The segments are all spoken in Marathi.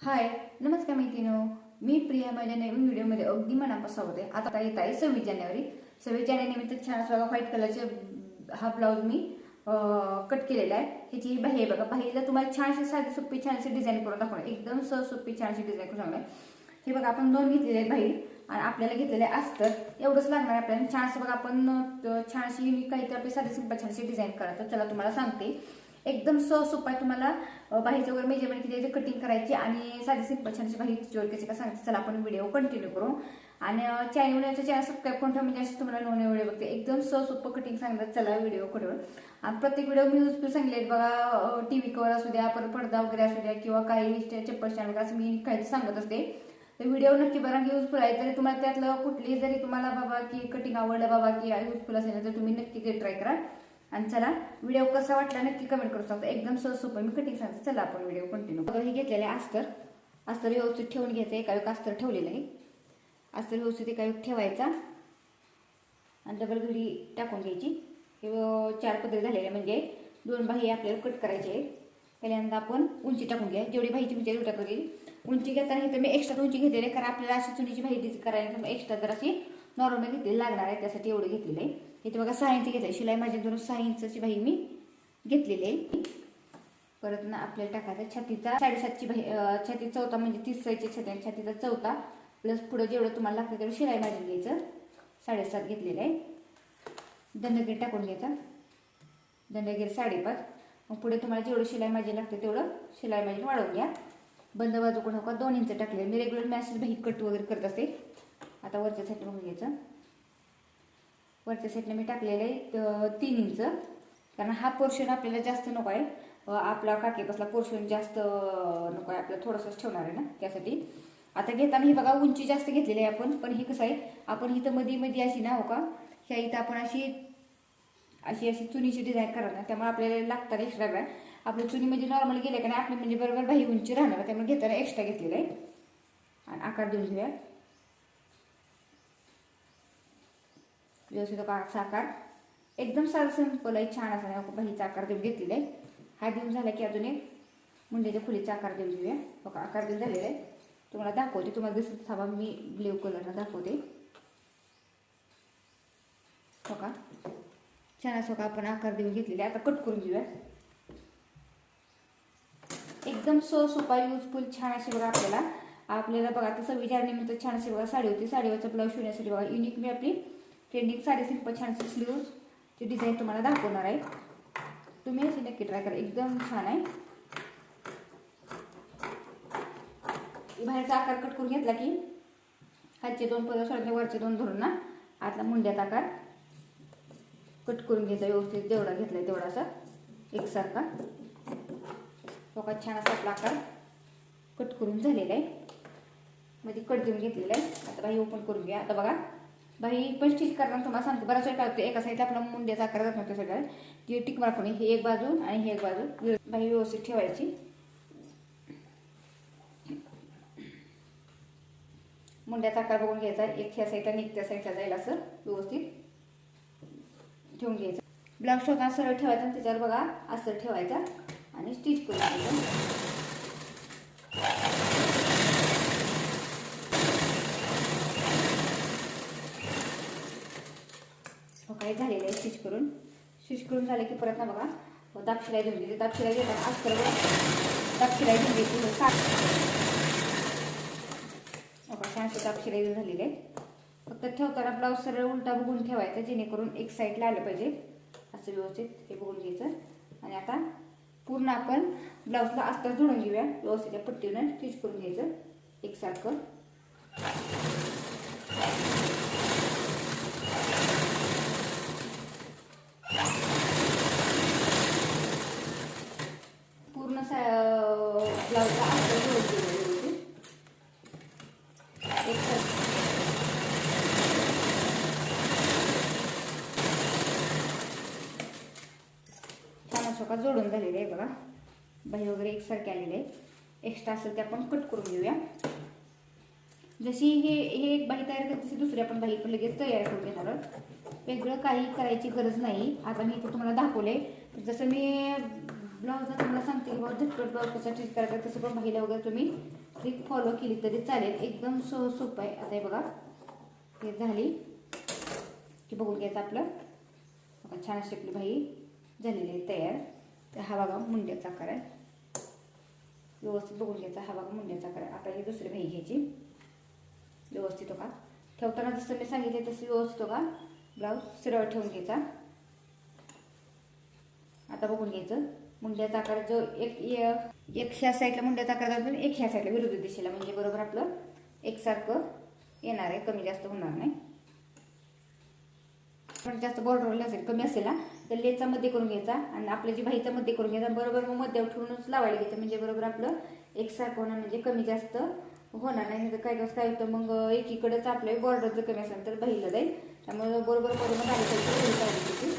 हाय, नमस्कार मैत्रिणींनो. मी प्रिया. माझ्या नवीन व्हिडिओमध्ये अगदी मनापासून स्वागत आहे. आता येत आहे 26 जानेवारी. 26 जानेवारी निमित्त छान बघा व्हाईट कलरचे हा ब्लाऊज मी कट केलेला आहे. ह्याची ही बाही आहे बघा. बाहीला तुम्हाला छानशी साधी सोपी छानशी डिझाईन करून दाखवणार. एकदम सहज सोपी छानशी डिझाईन करून सांगणार. हे बघा आपण दोन घेतलेले आहेत बाही आणि आपल्याला घेतलेले अस्तर. एवढंच लागणार आहे आपल्याला. छानसं बघा आपण छानशी काहीतरी आपली साधी सिंपल छानशी डिझाईन करायचं. चला तुम्हाला सांगते. एकदम सहज सोपा आहे. तुम्हाला बाहीचं वगैरे मेजरमेंट किती कटिंग करायची आणि साधी सिंपल छानशी बाही जोड कशी का सांगते. चला आपण व्हिडिओ कंटिन्यू करू. आणि चॅनल सबस्क्राईब करून ठेवा म्हणजे अशी तुम्हाला नवीन व्हिडिओ बघते. एकदम सहज सोपं कटिंग सांगतात. चला व्हिडिओ करू. आणि प्रत्येक व्हिडिओ मी युजफुल सांगले बघा. टीव्ही कवर असू द्या, परत पडदा वगैरे असू द्या किंवा काही चप्पल स्टँड वगैरे असं मी काही सांगत असते. तर व्हिडिओ नक्की बघा. युजफुल आहे. तरी तुम्हाला त्यातलं कुठली जरी तुम्हाला बाबा की कटिंग आवडलं बाबा की युजफुल असेल तर तुम्ही नक्की ते ट्राय करा. आणि चला व्हिडिओ कसा वाटला नक्की कमेंट करू शकता. एकदम सहज सोपं मी कटिंग सांगते. चला आपण व्हिडिओ कंटिन्यू. हे घेतलेले अस्तर व्यवस्थित ठेवून घ्यायचं. एका एक अस्तर ठेवलेलं आहे. अस्तर व्यवस्थित एका एक ठेवायचा आणि डबल घडी टाकून घ्यायची. हे 4 पदरी झालेले म्हणजे 2 बाही आपल्याला कट करायचे आहेत. पहिल्यांदा आपण उंची टाकून घ्या. जेवढी बाही तुमच्या एवढ्या करेल. उंची घेताना इथं मी एक्स्ट्रा उंची घेतलेली आहे कारण आपल्याला अशी चुनीची बाही करायला एक्स्ट्रा जर अशी नॉर्मल घेतलेली लागणार आहे. त्यासाठी एवढे घेतलेले आहे. इथे बघा 6 इंच घेतले. शिलाई माझ्या धरून 6 इंचची बाही मी घेतलेली आहे. परत ना आपल्याला टाकायचा छातीचा 7.5ची बाही. छाती चौथा म्हणजे 30 साईजची छाती. छातीचा चौथा प्लस पुढे जेवढं तुम्हाला लागतं तेवढं शिलाई मार्जिन घ्यायचं. 7.5 घेतलेलं आहे. दंडगिरी टाकून घ्यायचा. दंडगिरी 5.5. मग पुढे तुम्हाला जेवढं शिलाई मार्जिन लागतं तेवढं शिलाई मार्जिन वाढवून घ्या. बंद बाजू कडून 2 इंच टाकले. मी रेग्युलर मॅसेज बाही कट वगैरे करत असते. आता वरच्या साईडला बघून घ्यायचं. वरच्या साईडला मी टाकलेलं आहे 3 इंच कारण हा पोर्शन आपल्याला जास्त नको आहे. आपला काकेपासला पोर्शन जास्त नको आहे. आपल्याला थोडंसंच ठेवणार आहे ना त्यासाठी. आता घेताना ही बघा उंची जास्त घेतलेली आहे आपण. पण हे कसं आहे आपण इथं मध्ये अशी ना हो का ह्या इथं आपण अशी चुनीची डिझाईन करणार ना त्यामुळे आपल्याला लागतात एक्स्ट्रा वेळ. आपल्या चुनी म्हणजे नॉर्मल गेले का नाही आपली म्हणजे बरोबर बाही उंची राहणार. त्यामुळे घेताना एक्स्ट्रा घेतलेलं आहे. आणि आकार देऊन घेऊया व्यवस्थित. आकार एकदम साधा सिंपल आहे. छान असा बाहीचा आकार देऊन घेतलेला आहे. हा देऊन झाला की अजून एक मुंड्याच्या खुलीचा आकार देऊन घेऊया. बघा आकार देऊन झालेला आहे. तुम्हाला दाखवते. तुम्हाला दिसत हवा मी ब्ल्यू कलरला दाखवते. बघा छान असं आपण आकार देऊन घेतलेले. आता कट करून घेऊया. एकदम सोपा युजफुल छान अशी बघा आपल्याला बघा आता 26 जानेवारी छान अशी बघा साडी होती. साडीवरचा ब्लाऊज शिवण्यासाठी बघा युनिक मी आपली ट्रेंडिंग साडी सिंपल छानशी स्लीव्हची डिझाईन तुम्हाला दाखवणार आहे. तुम्ही अशी नक्की ट्राय करा. एकदम छान आहे. बाहेरचा आकार कट करून घेतला की खालचे 2 पदर सोडले वरचे 2 धरून ना आतला मुंड्याचा आकार कट करून घ्यायचा व्यवस्थित. जेवढा घेतलाय तेवढा असा एकसारखा. बघा छान असा आपला आकार कट करून झालेला आहे. मध्ये कट देऊन घेतलेला आहे. आता बाही ओपन करून घ्या. आता बघा बाही पण स्टिच करताना तुम्हाला सांगते बराच वेळ काय होतं एका साईडला आपला मुंड्याचा आकार जात नव्हतं सगळ्यात. ती टिक मार्क ही एक बाजू आणि ही एक बाजू बाही व्यवस्थित ठेवायची. मुंड्याचा आकार बघून घ्यायचा. एक ह्या साईडला आणि एक त्या साईडला जाईल असं व्यवस्थित ठेवून घ्यायचं. ब्लाऊज स्वतः सरळ ठेवायचा आणि त्याच्यावर बघा असं ठेवायचा आणि स्टिच करून घ्यायचं. काय झालेलं आहे स्टिच करून झालं की परत ना बघा दाबशिलाई देऊन घ्यायची. दाबशिलाई देताना अस्तर दाबशिलाई देऊन घ्यायची. बघा छानशी दाबशिलाई देऊन झालेली आहे. फक्त ठेवताना ब्लाऊज सरळ उलटा बघून ठेवायचा जेणेकरून एक साईडला आलं पाहिजे असं व्यवस्थित हे बघून घ्यायचं. आणि आता पूर्ण आपण ब्लाऊजला अस्तर जोडून घेऊया. व्यवस्थित पट्टीनं स्टिच करून घ्यायचं एकसारखं. पूर्ण ब्लाऊजला अस्तर जोडून घेऊया व्यवस्थित एकसारखं. छान जोडून झालेले आहे बघा. बाही वगैरे एकसारखे आलेले आहे. एक्स्ट्रा असेल ते आपण कट करून घेऊया. जशी हे एक बाही तयार करते तशी दुसरी आपण बाही पण लगेच तयार करून घेणार आहोत. वेगळं काही करायची गरज नाही. आता मी इथे तुम्हाला दाखवले जसं मी ब्लाऊजला तुम्हाला सांगते बाबा झटपट ब्लाऊज कसा स्टिच करायचा तसं पण बाहीला वगैरे तुम्ही ट्रिक फॉलो केली तरी चालेल, एकदम सोपं आहे. आता हे बघा हे झाली की बघून घ्यायचं आपलं. बघा छान अशी आपली बाही झालेली आहे तयार. तर हा बघा मुंड्याचा आकार आहे, व्यवस्थित बघून घ्यायचा. हा बघा मुंड्याचा आकार आहे. आता ही दुसरी बाही घ्यायची व्यवस्थित. का ठेवताना जसं मी सांगितले तसं व्यवस्थित का ब्लाऊज सरळ ठेवून घ्यायचा. आता बघून घ्यायचं मुंड्याचा आकार जो एक ह्या साईडला मुंड्याचा आकार जातो, एक ह्या साईडला विरुद्ध दिशेला, म्हणजे बरोबर आपलं एकसारखं येणार आहे, कमी जास्त होणार नाही. पण जास्त बॉर्डर असेल कमी असेल ना तर लेचा मध्ये करून घ्यायचा आणि आपल्या जी बाहीचा मध्ये करून घ्यायचा. बरोबर मग मध्ये ठेवूनच लावायला घ्यायचं, म्हणजे बरोबर आपलं एकसारखं होणार, म्हणजे कमी जास्त होणार नाही. तर काय होतं मग एकीकडेच आपल्या बॉर्डर जर कमी असेल तर बाहीला जाईल. त्यामुळे बरोबर मध्ये मग आली पाहिजे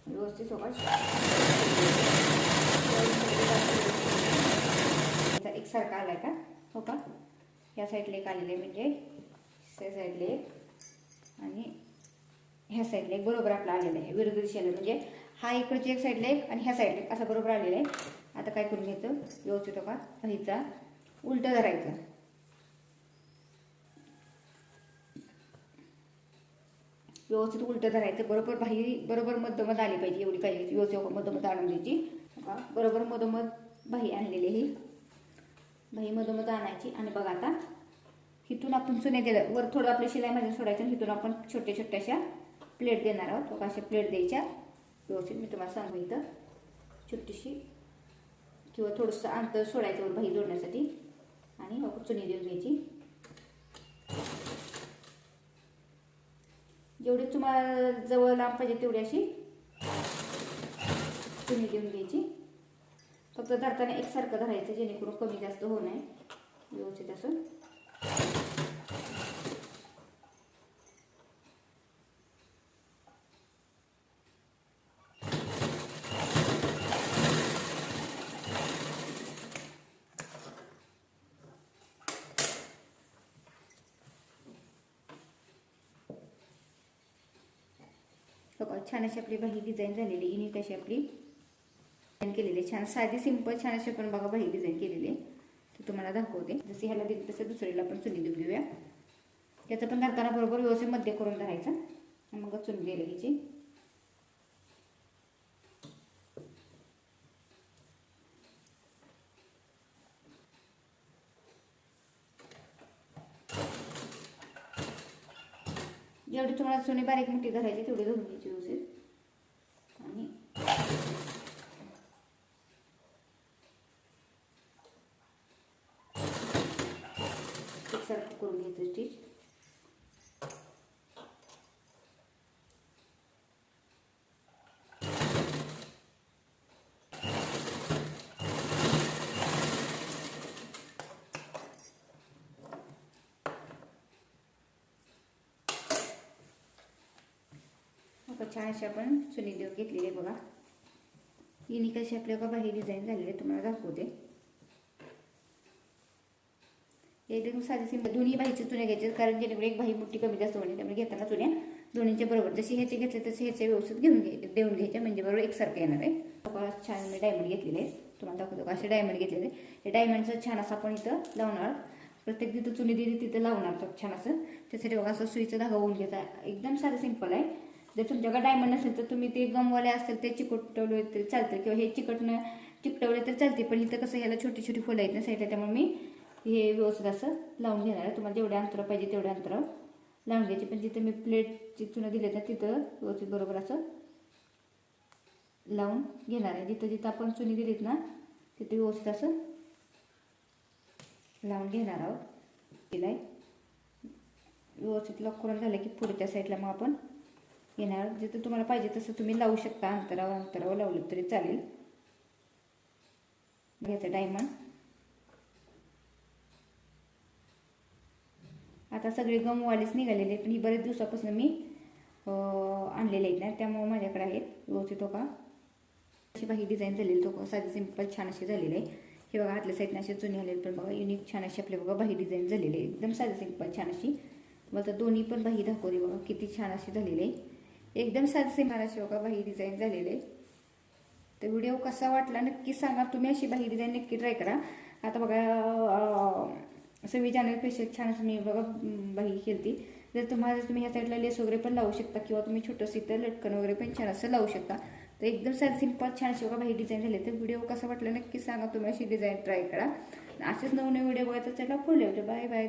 व्यवस्थित. एकसारखा आलाय का हो का, ह्या साईडला एक आलेले म्हणजे त्या साईडला एक आणि ह्या साईडला एक बरोबर आपला आलेला आहे विरुद्ध दिशेला, म्हणजे हा इकडची एक साईडला एक आणि ह्या साईडला एक असं बरोबर आलेलं आहे. आता काय करून घ्यायचं व्यवस्थित का बाहीचा उलटा धरायचं. व्यवस्थित उलटं धरायचं. बरोबर बाही बरोबर मधोमध आली पाहिजे एवढी पाहिजे, व्यवस्थित मधोमध आणून द्यायची. बरोबर मधोमध बाही आणलेली ही बाही मधोमध आणायची. आणि बघा आता इथून आपण चुने दिलं वर थोडं आपल्या शिलाई मध्ये सोडायचं आणि इथून आपण छोट्या छोट्याशा प्लेट देणार आहोत. अशा प्लेट द्यायच्या व्यवस्थित. मी तुम्हाला सांगू इथं छोटीशी किंवा थोडंसं अंतर सोडायचं वर बाही जोडण्यासाठी आणि चुनी देऊन घ्यायची. जेवढी तुम्हाला जवळ लांब पाहिजे तेवढी अशी चुनी देऊन घ्यायची. फक्त धरताना एकसारखं धरायचं जेणेकरून कमी जास्त होऊ नये. व्यवस्थित असं छान अशी आपली बाही डिझाईन झालेली. युनिक अशी आपली डिझाईन केलेली, छान साधी सिंपल छान अशी आपण बघा बाही डिझाईन केलेली आहे. तर तुम्हाला दाखवते. जसे ह्याला दिली तसं दुसरीला पण चुनी देऊन घेऊया. त्याचं पण धरताना बरोबर व्यवस्थित मध्ये करून धरायचं आणि मग चुनी द्यायला घ्यायची. जेवढी तुम्हाला चुनी बारीक मोठी धरायची तेवढी धरून घ्यायची व्यवस्थित आणि एकसारखं करून घ्यायचं स्टिच. छान अशी आपण चुनी देऊन घेतलेली आहे बघा. युनिक अशी आपल्या बघा बाही डिझाईन झालेली आहे. तुम्हाला दाखवते. एकदम साधी सिंपल दोन्ही बाहीचे चुने घ्यायचे, कारण जेणेकरून एक बाही मोठी कमी जास्त होणे. त्यामुळे घेताना चुन्या दोन्हीच्या बरोबर जशी ह्याचे घेतले तसे ह्याचे व्यवस्थित देऊन घ्यायचे, म्हणजे बरोबर एकसारखं येणार आहे. बघा छान मी डायमंड घेतलेले आहे. तुम्हाला दाखवतो का असे डायमंड घेतलेले. हे डायमंडचं छान असं आपण इथं लावणार. प्रत्येक जिथं चुनी दिली तिथं लावणार तर छान असं. त्यासाठी बघा असं सुईचा धागा होऊन घ्यायचा. एकदम साधं सिंपल आहे. जर तुमच्याकडे डायमंड नसेल तर तुम्ही ते गमवाले असतील ते चिकटवले तरी चालते, किंवा हे चिकटवले तर चालते. पण इथं कसं ह्याला छोटी छोटी फुलं आहेत ना साईडला, त्यामुळे मी हे व्यवस्थित असं लावून घेणार आहे. तुम्हाला जेवढ्या अंतर पाहिजे तेवढ्या अंतरावर लावून घ्यायचे. पण जिथं मी प्लेटची चुनं दिले तर तिथं व्यवस्थित बरोबर असं लावून घेणार आहे. जिथं जिथं आपण चुनी दिलीत ना तिथे व्यवस्थित असं लावून घेणार आहोत. शिलाई व्यवस्थित लॉक करून झालं की पुढच्या साईडला मग आपण घेणार. जिथं तुम्हाला पाहिजे तसं तुम्ही लावू शकता. अंतरावर लावलं तरी चालेल. घ्यायचं डायमंड. आता सगळे गमवालेच निघालेले, पण ही बरेच दिवसापासून मी आणलेले आहेत ना, त्यामुळे माझ्याकडे आहेत व्यवस्थित. का अशी बाही डिझाईन झालेली तो साधी सिंपल छान अशी झालेली आहे. हे बघा आतल्या साईडने असे चुनी आलेले, पण बघा युनिक छान अशी आपले बघा बाही डिझाईन झालेली आहे. एकदम साधी सिंपल छान अशी. मग तर दोन्ही पण बाही दाखवली बघा किती छान अशी झालेली आहे. एकदम साधी सिंपल अशी बघा बाही डिझाईन झालेली आहे. तर व्हिडिओ कसा वाटला नक्की सांगा. तुम्ही अशी बाही डिझाईन नक्की ट्राय करा. आता बघा 26 जानेवारी स्पेशल छान असं मी बघा बाही केली. जर तुम्ही ह्या साईडला लेस वगैरे पण लावू शकता किंवा तुम्ही छोटंसं इथं लटकन वगैरे पण छान असं लावू शकता. तर एकदम साधी सिंपल छान अशी बघा बाही डिझाईन झाली. तर व्हिडिओ कसा वाटला नक्की सांगा. तुम्ही अशी डिझाईन ट्राय करा. असेच नवीन व्हिडिओ बघायचा चला पुढे बाय बाय.